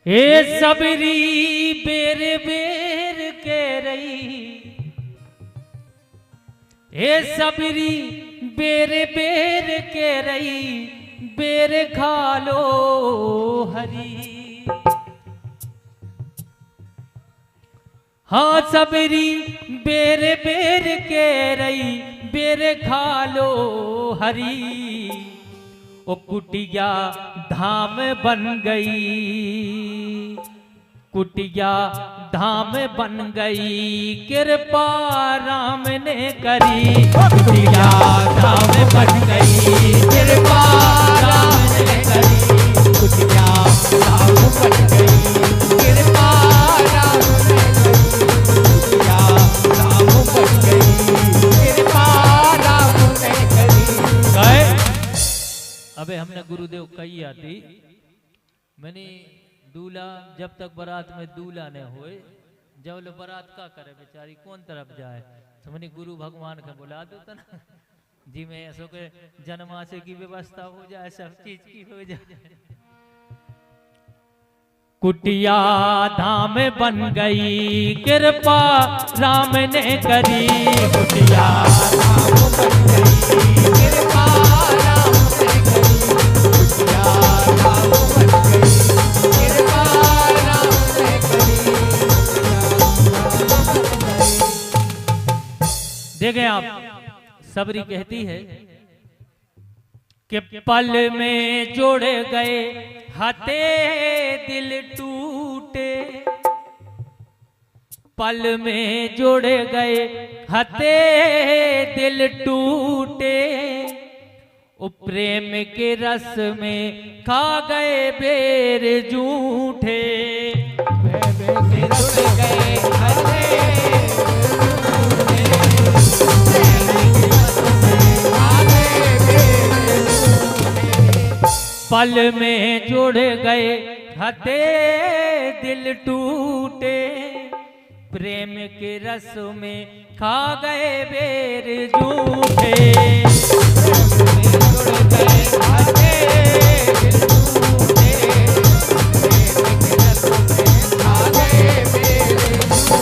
हे सबरी बेर बेर के रही, हे सबरी बेर बेर के रही, बेर खा लो हरी। हाँ सबरी बेर बेर के रही, बेर खा लो हरी। ओ कुटिया धाम बन गई, कुटिया धाम बन गई, कृपा राम ने करी। कुटिया धाम बन गई, कृपा राम ने करी। कुटिया धाम बन गई, कृपा राम ने करी। कुटिया धाम बन गई, कृपा राम ने करी। कहे अबे हमने गुरुदेव कही आती, मैंने दूल्हा जब तक बारात में दूल्हा ने होए, जब ले बारात का करे बेचारी कौन तरफ जाए, तो मैंने गुरु भगवान के बुला दो तो ना जी में ऐसो के जन्माशय की व्यवस्था हो जाए, सब चीज की हो जाए। कुटिया धाम बन गई, कृपा राम ने करी। कुटिया धाम बन गई, कृपा राम ने करी। कुटिया धाम बन गई, कृपा राम ने करी। देखें आप, सबरी कहती है कि पल में जोड़े गए हाथे दिल टूटे, पल में जोड़े गए हाथे दिल टूटे। ओ प्रेम के रस में खा गए बेर झूठे, प्रेम के रस में गए हाथे पल में जुड़ गए हते दिल टूटे, प्रेम के रस में खा गए बेर झूठे। जुड़ गए हते दिल टूटे, प्रेम के रस में खा गए बेर झूठे।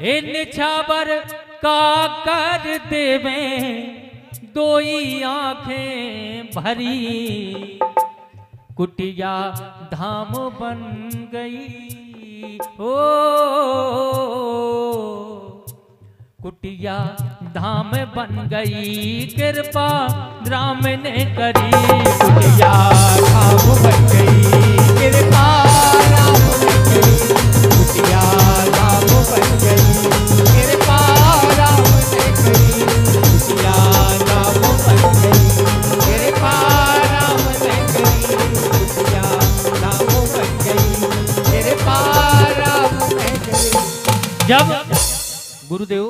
इन छाबर का कर देवे दोई आंखें भरी। कुटिया धाम बन गई, ओ कुटिया धाम बन गई, कृपा राम ने करी। कुटिया धाम बन गई, कृपा राम ने करी। कुटिया धाम बन गई, कृपा राम ने करी। कुटिया धाम बन गई, कृपा राम ने करी। कुटिया धाम बन गई, कृपा राम ने करी। जब गुरुदेव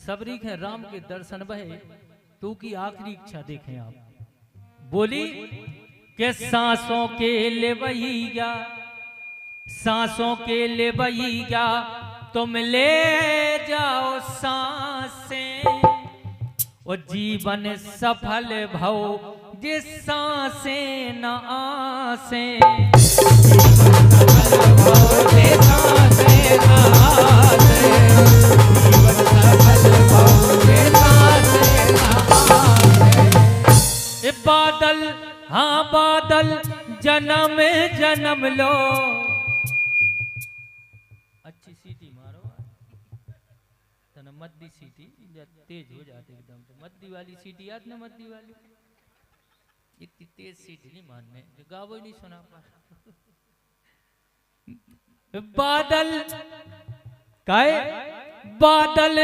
सबरी के राम के दर्शन भये तो की आखिरी इच्छा देखें आप, बोली कि सांसों के ले बहिया, सांसों के ले बहिया, तुम ले जाओ सांसें। और जीवन सफल भव जिस सांसें न आसें। जीवन सफल भव जिस सांसें न आसें। जीवन सफल भव जिस सांसें न आसें। बादल हाँ बादल जन्म जन्म लो, अच्छी सीटी मारो तना, मद्दी सीटी तेज हो जाती एकदम, तो मद्दी वाली सीटी याद ना, मद्दी वाली इतनी तेज सीटी नहीं मारने, जो गावो ही नहीं सुना पा। बादल काए बादल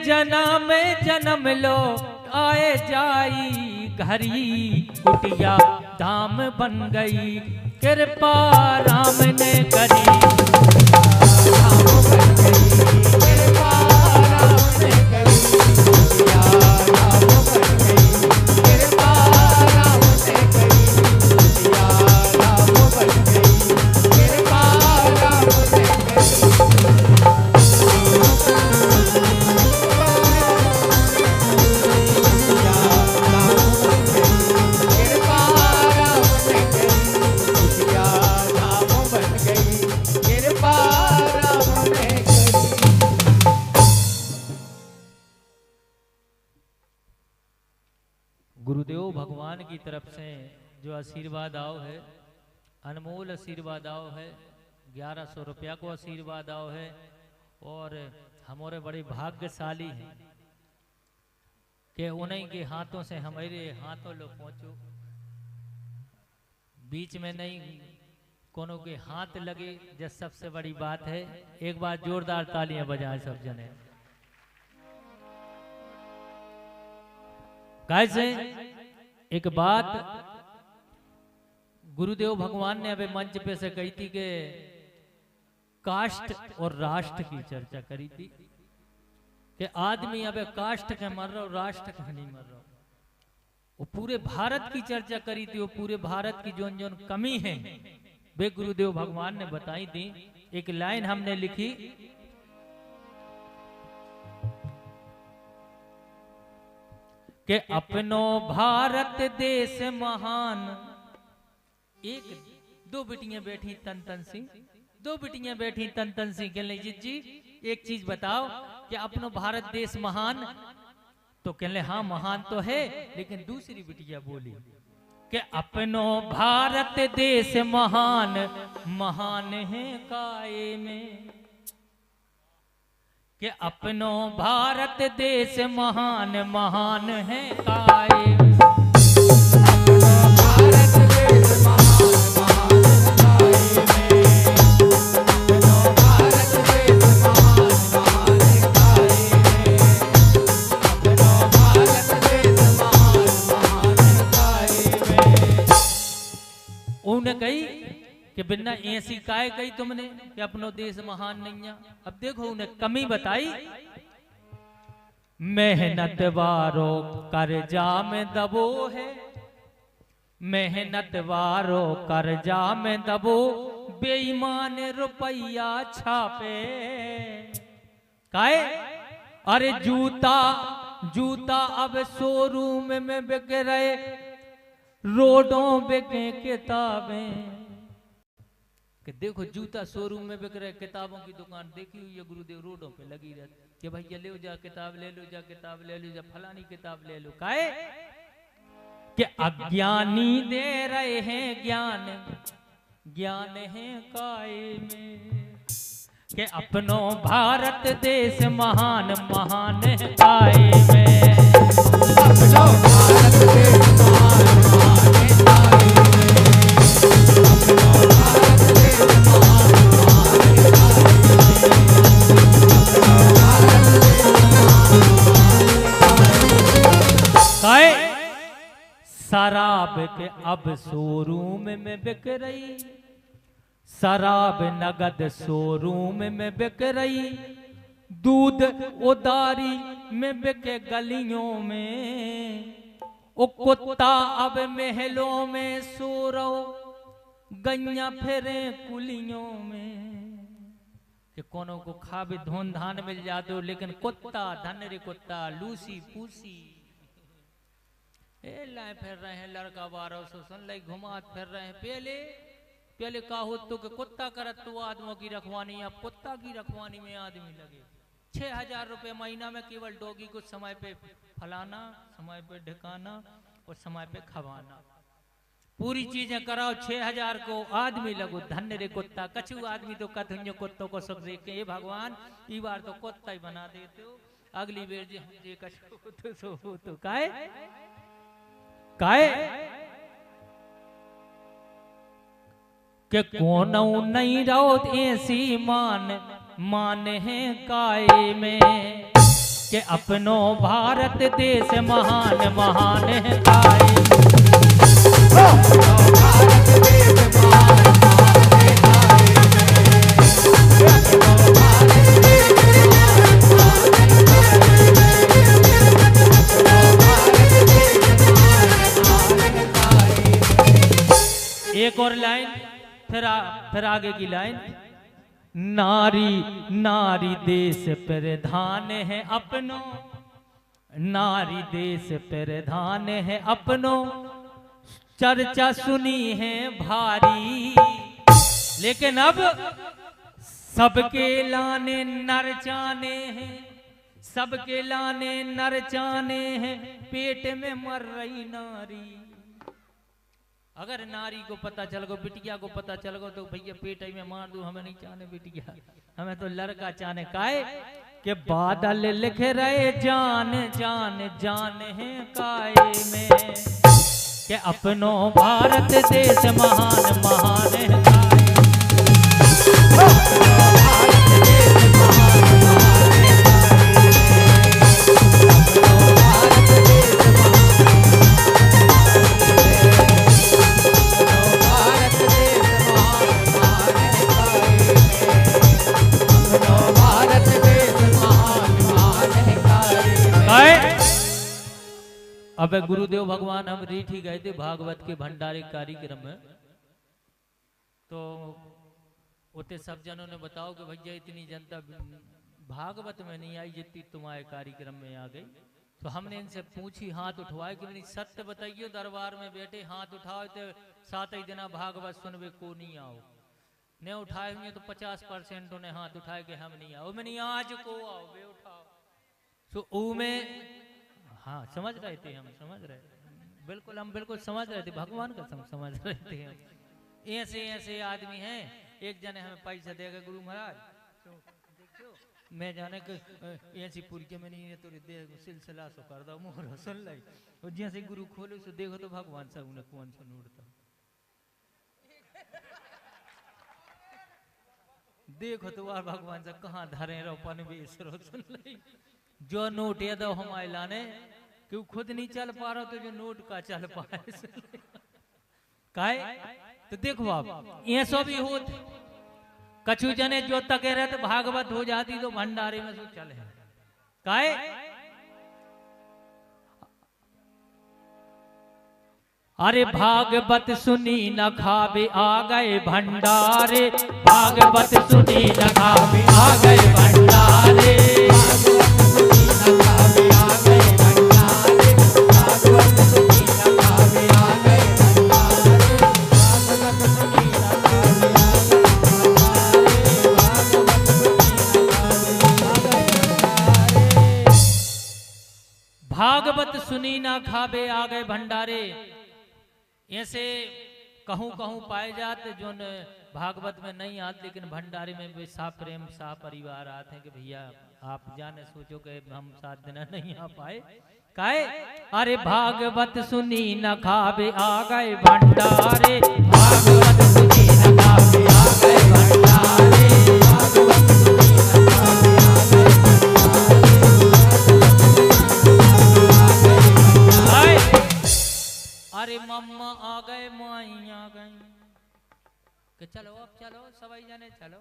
जन्म जन्म लो, आए जाई घरी। कुटिया धाम बन गई, कृपा राम ने करी। धाम बन गई, कृपा राम ने करी। कुटिया धाम बन गई, कृपा राम ने करी। कुटिया धाम बन गई, कृपा राम ने करी। कृपा राम ने करी। तरफ से जो आशीर्वाद आओ है, अनमोल आशीर्वाद आओ है, 1100 रुपया को आशीर्वाद आओ है। और हमारे बड़े भाग्यशाली हैं कि उन्हीं के हाथों से हमारे हाथों लो पहुंचो, बीच में नहीं कोनो के हाथ लगे, जो सबसे बड़ी बात है। एक बार जोरदार तालियां बजाएं सब जने। कैसे एक बात गुरुदेव भगवान ने अबे मंच पे से कही थी कि कास्ट और राष्ट्र की चर्चा करी थी कि आदमी अबे कास्ट के मर रहा, राष्ट्र के नहीं मर रहा। वो पूरे भारत की चर्चा करी थी, वो पूरे भारत की जोन जोन कमी है वे गुरुदेव भगवान ने बताई थी। एक लाइन हमने लिखी कि अपनो भारत देश महान। एक दो बिटियां बैठी तन तन सिंह, दो बिटियां बैठी तन तन सिंह कहने जी एक चीज बताओ कि अपनो भारत देश महान, तो कहने हाँ महान तो है, लेकिन दूसरी बिटिया बोली कि अपनो भारत देश महान, महान है काये में। कि अपनो भारत देश महान, महान है काये में। कही कि बिना ऐसी काय कही तुमने कि अपनो देश महान नहीं है। अब देखो उन्हें कमी बताई, मेहनत वारो कर्जा में दबो है, मेहनत वारो कर्जा में दबो, बेईमान रुपया छापे। काय अरे जूता जूता अब शोरूम में बिक रहे, रोडों बिके किताबें। कि देखो जूता शोरूम में बिक रहे, किताबों की दुकान देखी हुई है गुरुदेव रोडों पे लगी रहती कि भैया ले जा किताब, ले लो जा किताब, ले लो जा फलानी किताब ले लो। काहे कि अज्ञानी दे रहे हैं ज्ञान, ज्ञान है काय में। कि अपनो भारत देश महान, महान है काय में। अपनो भारत देश महान, महान है काय में। अपनो भारत देश महान, महान है काय में। शराब के अब शोरूम में बिक रही, शराब नगद शोरूम में बिक रही, दूध उदारी में बिके गलियों में। ओ कुत्ता अब महलों में सो रहो, गैया फिरे कुलियों में। कि कोनो को खा भी धोन धान मिल जाते हो, लेकिन कुत्ता धन रे कुत्ता लूसी पूसी लाए फिर रहे हैं। लड़का 1200 सन लाई घुमात फिर रहे हैं। पहले का हो तो कि कुत्ता करत तो आदमों की रखवानी, अब कुत्ता की रखवानी में आदमी लगे। 6000 रुपए महीना में केवल डॉगी को समय पे फलाना, समय पे ढकाना और समय पे खवाना, पूरी चीजें कराओ। 6000 को आदमी लगो, धन्य रे कुत्ता। कछु आदमी तो कथुन्यो कुत्तों को सुख देख के भगवान ई बार तो कुत्ता ही बना देते हो, अगली बेर जे कछु तो काहे के कोनो नहीं रहो ऐसी मान, मान है काय में। के अपनो भारत देश महान, महान है काय में। अपनो भारत देश महान, महान है काय में। अपनो भारत देश महान, महान है काय में। अपनो भारत देश महान, महान है काय में। एक और लाइन फिर आगे की लाइन। नारी नारी देश प्रधान है अपनो, नारी देश प्रधान है अपनो, चर्चा सुनी है भारी। लेकिन अब सबके लाने नर जाने हैं, सबके लाने नर जाने हैं, पेट में मर रही नारी। अगर नारी को पता चल गो, बिटिया को पता चल गो तो भैया पेट में मार दू, हमें नहीं चाहने बिटिया, हमें तो लड़का चाहने। काहे के बादल लिख रहे जान जान जान है काय में, के अपनो भारत देश महान महान है काय। अब गुरुदेव भगवान हम रीठी गए थे भागवत के भंडारे कार्यक्रम में, तो उते सब जनों ने बताओ कि भैया इतनी जनता भागवत में नहीं आई जितनी तुम्हारे कार्यक्रम में आ गई। तो हमने इनसे पूछी, हाथ उठवाए कि नहीं सत्य बताइए, दरबार में बैठे हाथ उठाओ तो 7 ही दिन भागवत सुनवे को नहीं आओ। ने उठाए हुए तो 50% उन्हें हाथ उठाए कि हम नहीं आओ, मैं नहीं आज को आओ बे उठाओ। तो ऊ में हाँ समझ रहे थे, हम समझ रहे बिल्कुल, हम बिल्कुल समझ रहे थे, भगवान का समझ रहे थे हम। ऐसे ऐसे आदमी हैं, एक जने हमें पैसा देगा गुरु महाराज तो देखो मैं जाने के ऐसी पूरी के में नहीं है तो दे सिलसिला सो कर दो मोर सुन लाई। और जैसे गुरु खोलो सो देखो तो भगवान सब उन्हें कौन सा नोटता देखो तो वार भगवान से कहाँ धरे रहो पन बेसरो सुन लाई। जो नोट ये दो हम लाने क्यों खुद नहीं चल पा रहा तो जो नोट का चल पाए काहे। तो देखो आप ये सब भी होते कछु जने जो तक रहे तो भागवत हो जाती तो भंडारे में सो चले काहे। अरे भागवत सुनी न खावे आ गए भंडारे, भागवत सुनी न खावे आ गए भंडारे, भागवत सुनी ना खावे आ गए भंडारे। ऐसे कहूँ कहूँ पाए जाते जो भागवत में नहीं आते लेकिन भंडारे में वे सा प्रेम सा परिवार आते हैं कि भैया आप जाने सोचो कि हम 7 दिन नहीं आ पाए काहे। अरे भागवत सुनी न खावे आ गए भंडारे, भागवत सुनी न खावे आ गए भंडारे, भागवत सुनी न खावे आ गए भंडारे। अरे मम्मा आ गए माई आ गई कि चलो अब चलो सभी जने चलो।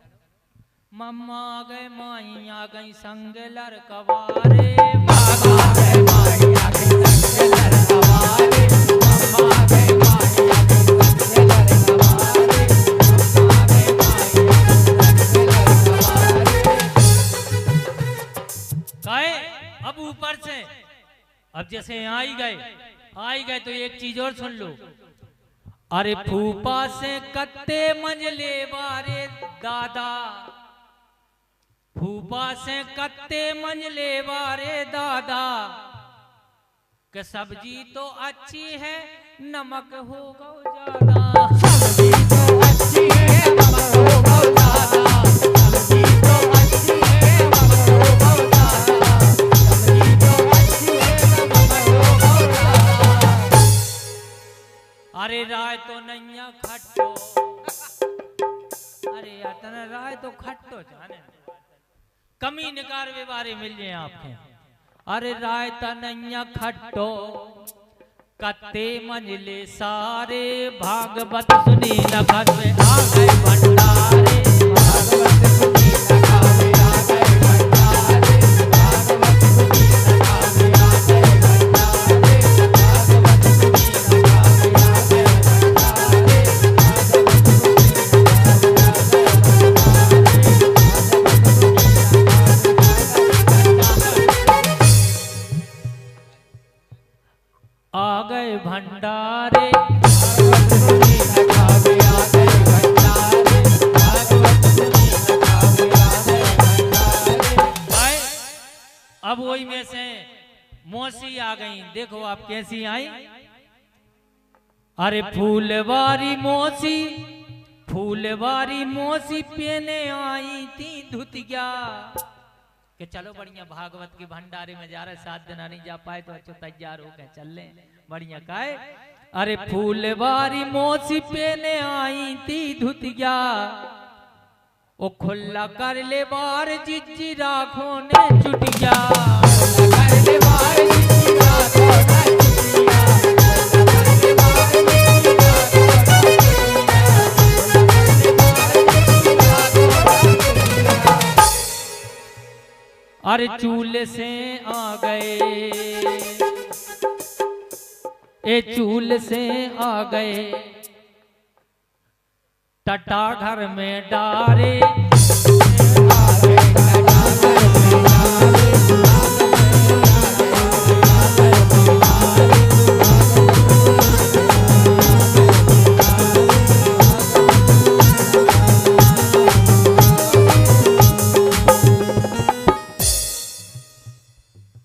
मम्मा आ गए माई आ गई संग लड़कवारे, बाबा आ गए माई आ गई संग लड़कवारे, मम्मा आ गए माई आ गई संग लड़कवारे, मम्मा आ गए माई आ गई संग लड़कवारे। काहे अब ऊपर से अब जैसे आई गए तो एक चीज और सुन लो। अरे फूफा से कत्ते मंजले बारे दादा, फूफा से कत्ते मंजले बारे दादा, कि सब्जी तो अच्छी है नमक होगा ज्यादा, सब्जी तो अच्छी है नमक होगा ज्यादा, सब्जी तो अच्छी है नमक होगा ज्यादा, सब्जी तो अच्छी है नमक होगा ज्यादा। अरे राय तो नैया खट्टो, अरे यार राय तो खट्टो जाने कमी निकार वे बारे मिल जाए आपके। अरे राय तनैया खट्टो कत्ते मंजले सारे, भागवत सुनी न खावे आ गए भंडारे, भागवत सुनी न खावे आ गए भंडारे, भागवत सुनी न खावे आ गए भंडारे, भागवत सुनी न खावे आ गए भंडारे, आ गए भंडारे, भागवत सुनी न खावे आ गए भंडारे, भागवत सुनी न खावे आ गए भंडारे। अब वही में से मौसी आ गई, देखो आप कैसी आई। अरे फूलवारी मौसी पीने आई थी धुतिया कि चलो बढ़िया भागवत के भंडारे में जा रहे, 7 दिन नहीं जा पाए तो अच्छा तैयार हो गए चल ले बढ़िया काहे। अरे फूलवारी मौसी पीने आई थी धुतिया ओ खुला कर ले बार जिज्जी राखो ने चुटिया कर ले बार जिज्जी राखो ने अरे चूल्हे से आ गए चूल्हे से आ गए टटा घर में डारे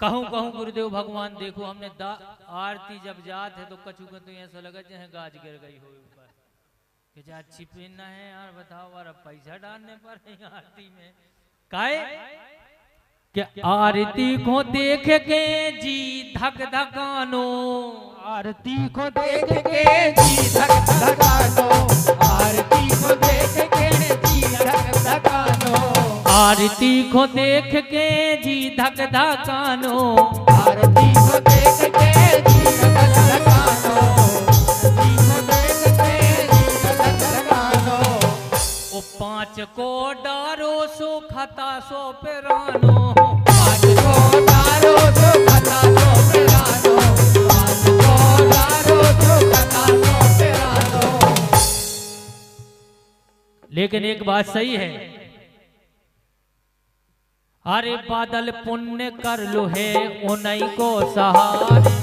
कहूँ गुरुदेव भगवान देखो हमने आरती जब जात है तो कछु का तो ऐसा लगा जैसे गाज गिर गई हो ऊपर कि जा छिपे ना है यार बताओ यार पैसा डालने पर है आरती में काहे कि आरती को देख के जी धक धकानो आरती को देख के जी धक धकानो आरती को देख के जी धक धकानो आरती को देख के जी धक धकानो आरती को देख के जी धक धकानो आरती को देख के जी धक धकानो ओ 5 को डारो सो खता सो पेरानो 5 को डारो सो खता सो पेरानो 5 को डारो सो खता सो पेरानो। लेकिन एक बात सही है अरे बादल पुण्य कर लो है उन्हीं को सहारे